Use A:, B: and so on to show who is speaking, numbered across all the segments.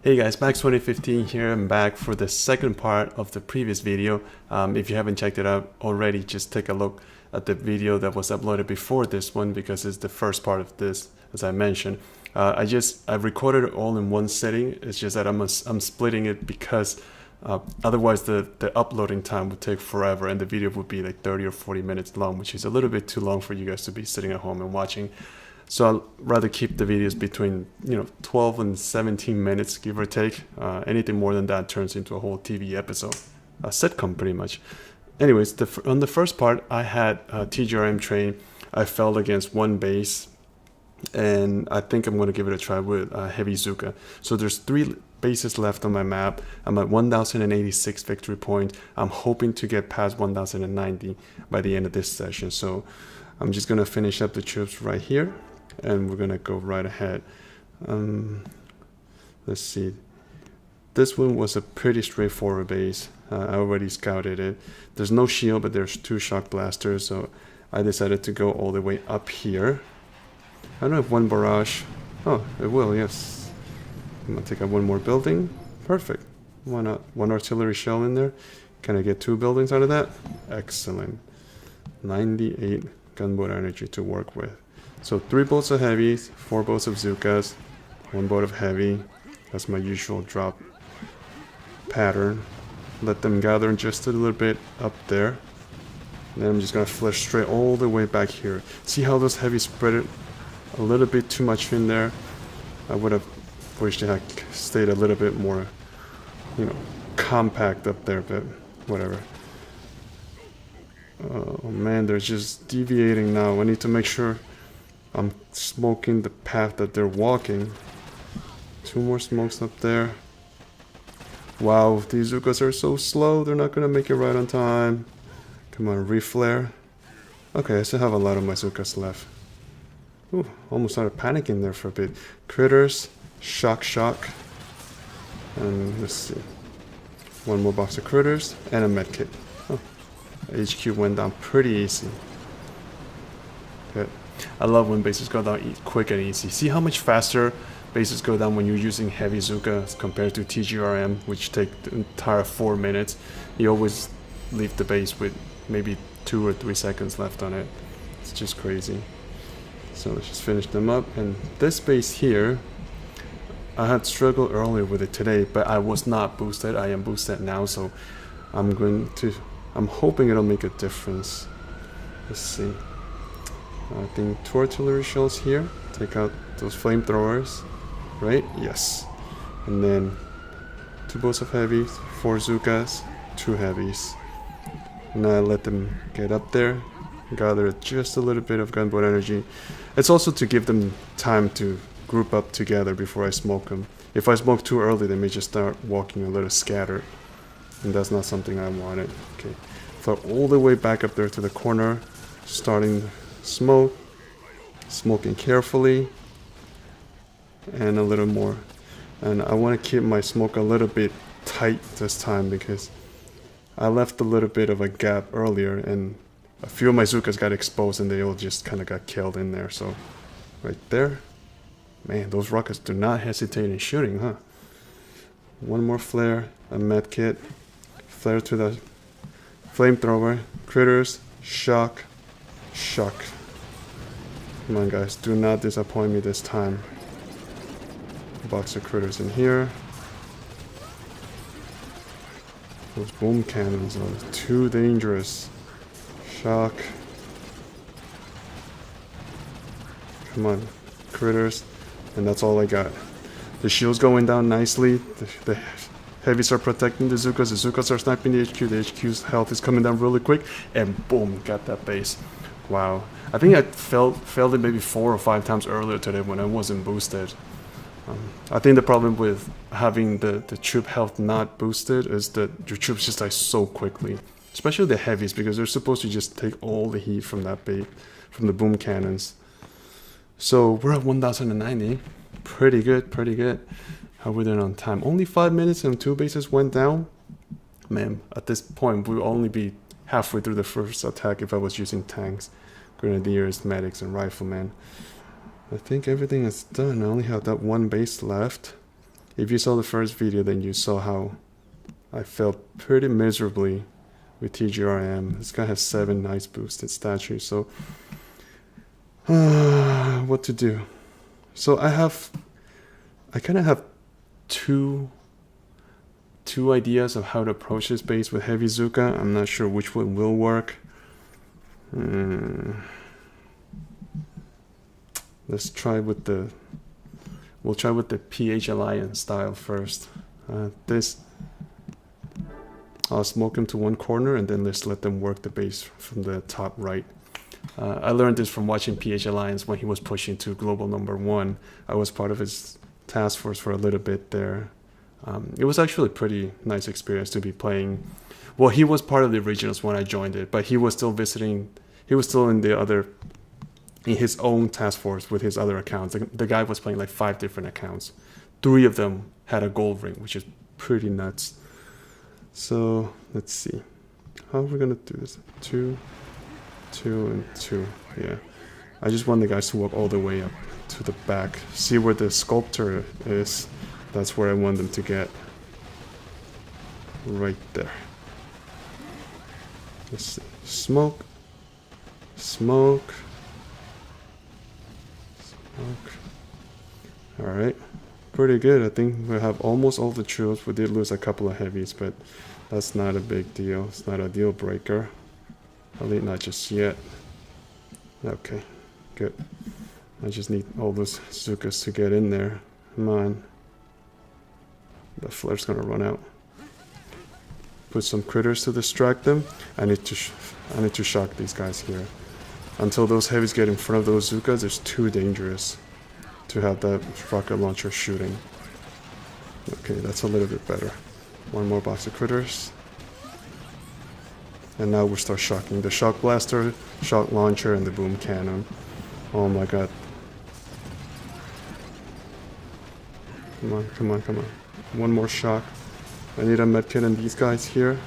A: Hey guys, Max2015 here. I'm back for the second part of the previous video. If you haven't checked it out already, just take a look at the video that was uploaded before this one because it's the first part of this, as I mentioned. I've recorded it all in one sitting. It's just that I'm splitting it because otherwise the uploading time would take forever and the video would be like 30 or 40 minutes long, which is a little bit too long for you guys to be sitting at home and watching. So I'll rather keep the videos between 12 and 17 minutes, give or take. Anything more than that turns into a whole TV episode, a sitcom pretty much. Anyways, on the first part, I had a TGRM train. I fell against one base, and I think I'm going to give it a try with Heavy Zuka. So there's 3 bases left on my map. I'm at 1086 victory point. I'm hoping to get past 1090 by the end of this session. So I'm just going to finish up the troops right here. And we're gonna go right ahead. Let's see. This one was a pretty straightforward base. I already scouted it. There's no shield, but there's 2 shock blasters, so I decided to go all the way up here. I don't know if one barrage. Oh, it will, yes. I'm gonna take out one more building. Perfect. Why not? 1 artillery shell in there. Can I get 2 buildings out of that? Excellent. 98 gunboat energy to work with. So 3 boats of heavies, 4 boats of Zukas, 1 boat of heavy. That's my usual drop pattern. Let them gather just a little bit up there. And then I'm just gonna flash straight all the way back here. See how those heavies spread it a little bit too much in there? I would have wished it had stayed a little bit more, compact up there, but whatever. Oh man, they're just deviating now. I need to make sure I'm smoking the path that they're walking. 2 more smokes up there. Wow, these Zukas are so slow. They're not going to make it right on time. Come on, reflare. Okay, I still have a lot of my Zukas left. Ooh, almost started panicking there for a bit. Critters, shock. And let's see. 1 more box of critters and a medkit. Oh, HQ went down pretty easy. Good. I love when bases go down quick and easy. See how much faster bases go down when you're using Heavy Zuka compared to TGRM, which take the entire 4 minutes. You always leave the base with maybe 2 or 3 seconds left on it. It's just crazy. So let's just finish them up. And this base here, I had struggled earlier with it today, but I was not boosted. I am boosted now, so I'm hoping it'll make a difference. Let's see. I think 2 artillery shells here. Take out those flamethrowers, right? Yes. And then 2 boats of heavies, 4 Zukas, 2 heavies. Now I let them get up there, gather just a little bit of gunboat energy. It's also to give them time to group up together before I smoke them. If I smoke too early, they may just start walking a little scattered. And that's not something I wanted. Okay. So all the way back up there to the corner, starting smoking carefully, and a little more. And I want to keep my smoke a little bit tight this time because I left a little bit of a gap earlier and a few of my Zukas got exposed and they all just kind of got killed in there. So right there, man, those rockets do not hesitate in shooting, huh? 1 more flare, a medkit, flare to the flamethrower, critters, shock. Come on guys, do not disappoint me this time. Box of critters in here. Those boom cannons are too dangerous. Shock. Come on, critters. And that's all I got. The shield's going down nicely. The heavies are protecting the Zukas. The Zukas are sniping the HQ. The HQ's health is coming down really quick. And boom, got that base. Wow. I think I failed it maybe 4 or 5 times earlier today when I wasn't boosted. I think the problem with having the troop health not boosted is that your troops just die so quickly. Especially the heavies, because they're supposed to just take all the heat from that bait, from the boom cannons. So we're at 1090. Pretty good. How we doing on time? Only 5 minutes and 2 bases went down. Man, at this point we'll only be halfway through the first attack if I was using tanks, grenadiers, medics, and riflemen. I think everything is done. I only have that 1 base left. If you saw the first video, then you saw how I failed pretty miserably with TGRM. This guy has 7 nice boosted statues, so what to do? So I kind of have two ideas of how to approach this base with heavy Zuka. I'm not sure which one will work. Let's try with the PH Alliance style first. I'll smoke him to one corner and then let's let them work the base from the top right. I learned this from watching PH Alliance when he was pushing to global #1. I was part of his task force for a little bit there. It was actually a pretty nice experience to be playing. Well, he was part of the originals when I joined it, but he was still visiting. He was still in his own task force with his other accounts. The guy was playing like 5 different accounts. 3 of them had a gold ring, which is pretty nuts. So let's see. How are we gonna do this? 2, 2, and 2. Yeah. I just want the guys to walk all the way up to the back. See where the sculptor is. That's where I want them to get. Right there. Let's see. Smoke. Smoke. Smoke. Alright. Pretty good. I think we have almost all the troops. We did lose a couple of heavies, but that's not a big deal. It's not a deal breaker. At least not just yet. Okay. Good. I just need all those Zukas to get in there. Come on. The flare's gonna run out. Put some critters to distract them. I need to shock these guys here. Until those heavies get in front of those Zukas, it's too dangerous to have that rocket launcher shooting. Okay, that's a little bit better. One more box of critters. And now we'll start shocking. The shock blaster, shock launcher, and the boom cannon. Oh my god. Come on, come on, come on. One more shock. I need a medkit and these guys here.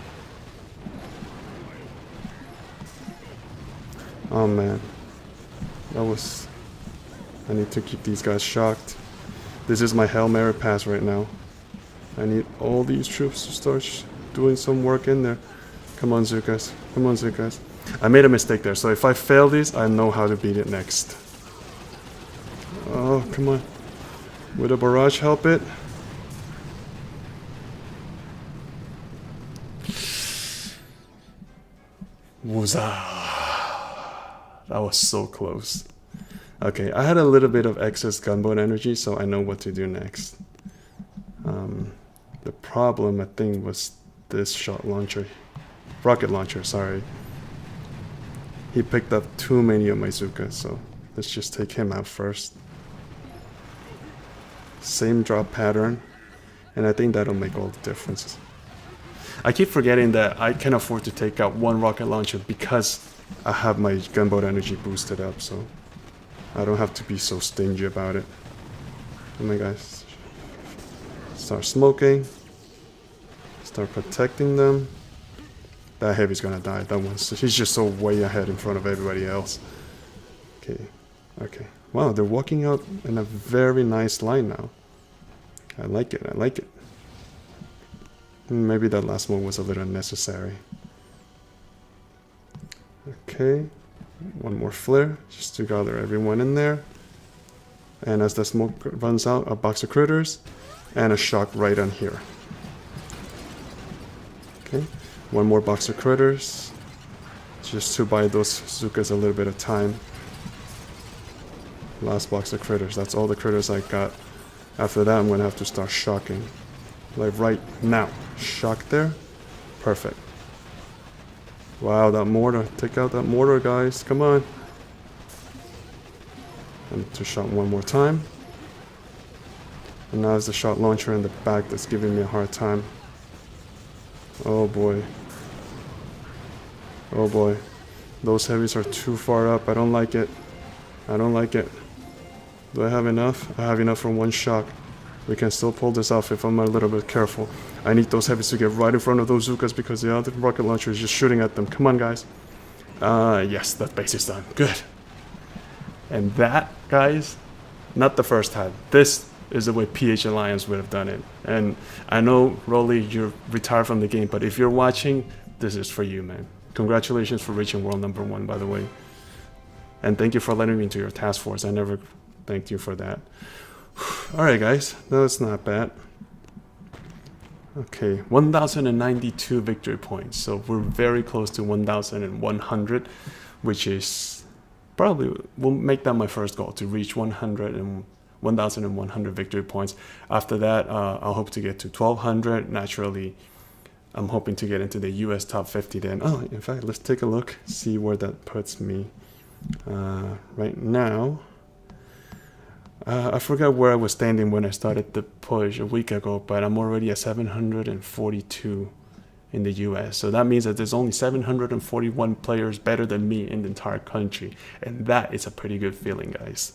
A: Oh man. I need to keep these guys shocked. This is my Hail Mary pass right now. I need all these troops to start doing some work in there. Come on, Zukas. Come on, Zukas. I made a mistake there, so if I fail these, I know how to beat it next. Oh, come on. Would a barrage help it? Woozah. That was so close. Okay, I had a little bit of excess gunboat energy, so I know what to do next. The problem, I think, was this shot launcher. Rocket launcher, sorry. He picked up too many of my Zukas, so let's just take him out first. Same drop pattern, and I think that'll make all the difference. I keep forgetting that I can afford to take out one rocket launcher because I have my gunboat energy boosted up, so I don't have to be so stingy about it. Oh my guys. Start smoking. Start protecting them. That heavy's gonna die. That one's, he's just so way ahead in front of everybody else. Okay. Okay. Wow, they're walking out in a very nice line now. I like it. I like it. Maybe that last one was a little unnecessary. Okay. One more flare, just to gather everyone in there. And as the smoke runs out, a box of critters and a shock right on here. Okay, one more box of critters, just to buy those Zukas a little bit of time. Last box of critters, that's all the critters I got. After that, I'm gonna have to start shocking. Like right now, shock there, perfect. Wow, that mortar. Take out that mortar, guys. Come on. I need to shot one more time. And now it's the shot launcher in the back that's giving me a hard time. Oh boy. Oh boy. Those heavies are too far up. I don't like it. I don't like it. Do I have enough? I have enough for one shock. We can still pull this off if I'm a little bit careful. I need those heavies to get right in front of those Zukas because the other rocket launcher is just shooting at them. Come on, guys. Yes, that base is done. Good. And that, guys, not the first time. This is the way PH Alliance would have done it. And I know, Rolly, you're retired from the game, but if you're watching, this is for you, man. Congratulations for reaching world number 1, by the way. And thank you for letting me into your task force. I never thanked you for that. Alright, guys. That's not bad. Okay, 1,092 victory points. So we're very close to 1,100, which is probably, will make that my first goal, to reach 1,100 victory points. After that, I'll hope to get to 1,200. Naturally, I'm hoping to get into the US top 50 then. Oh, in fact, let's take a look, see where that puts me. Right now, I forgot where I was standing when I started the push a week ago, but I'm already at 742 in the US. So that means that there's only 741 players better than me in the entire country. And that is a pretty good feeling, guys.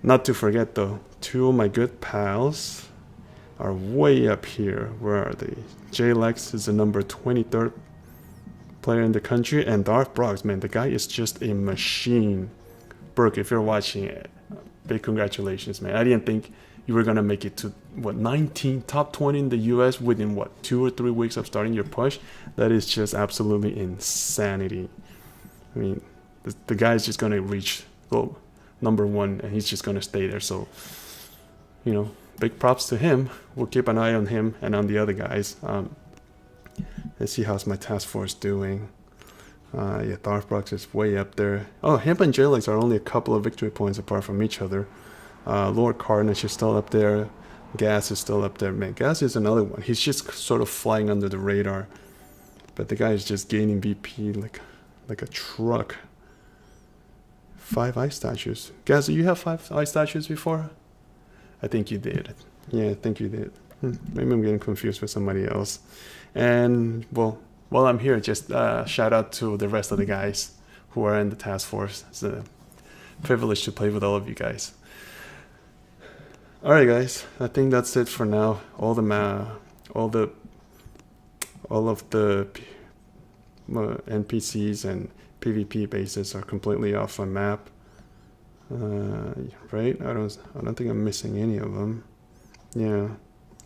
A: Not to forget though, 2 of my good pals are way up here. Where are they? JLex is the number 23rd player in the country, and Darth Brox, man, the guy is just a machine. Burke, if you're watching it, big congratulations, man. I didn't think you were gonna make it to what, 19 top 20 in the US within what, 2 or 3 weeks of starting your push. That is just absolutely insanity. I mean, the guy's just gonna reach number 1 and he's just gonna stay there. So, you know, big props to him. We'll keep an eye on him and on the other guys. Let's see how's my task force doing. Yeah, Darth Brox is way up there. Oh, him and JLex are only a couple of victory points apart from each other. Lord Carnage is still up there. Gas is still up there. Man, Gas is another one. He's just sort of flying under the radar. But the guy is just gaining VP like a truck. 5 ice statues. Gas, do you have 5 ice statues before? I think you did. Yeah, I think you did. Maybe I'm getting confused with somebody else. And, well, while I'm here, just shout out to the rest of the guys who are in the task force. It's a privilege to play with all of you guys. Alright, guys, I think that's it for now. All of the NPCs and PvP bases are completely off my map. Right? I don't think I'm missing any of them. Yeah,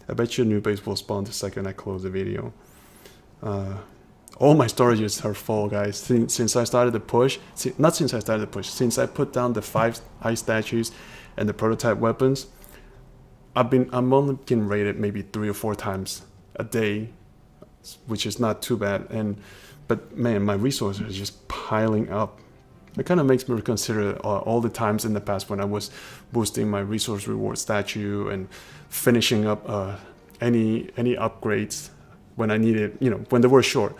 A: I bet you a new base will spawn the second I close the video. All my storages are full, guys. Since I started the push, not since I started the push, since I put down the 5 ice statues and the prototype weapons, I'm only getting raided maybe 3 or 4 times a day, which is not too bad. But man, my resources are just piling up. It kind of makes me reconsider all the times in the past when I was boosting my resource reward statue and finishing up any upgrades when I needed, you know, when they were short,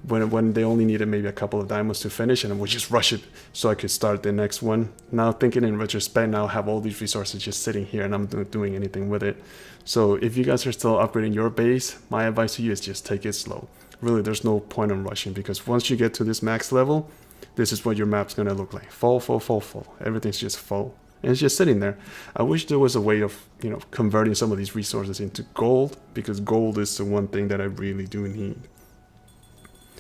A: when they only needed maybe a couple of diamonds to finish, and I would just rush it so I could start the next one. Now thinking in retrospect, now I have all these resources just sitting here and I'm not doing anything with it. So if you guys are still upgrading your base, my advice to you is just take it slow. Really, there's no point in rushing, because once you get to this max level, this is what your map's gonna look like. Full. Everything's just full. And it's just sitting there. I wish there was a way of, you know, converting some of these resources into gold, because gold is the one thing that I really do need.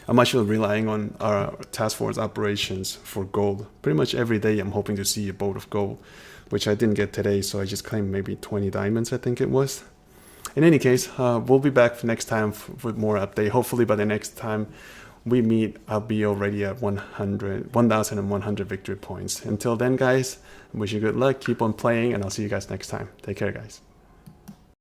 A: I'm actually relying on our task force operations for gold. Pretty much every day I'm hoping to see a boat of gold, which I didn't get today, so I just claimed maybe 20 diamonds, I think it was. In any case, we'll be back next time with more update. Hopefully by the next time we meet, I'll be already at 1,100 victory points. Until then, guys, I wish you good luck, keep on playing, and I'll see you guys next time. Take care, guys.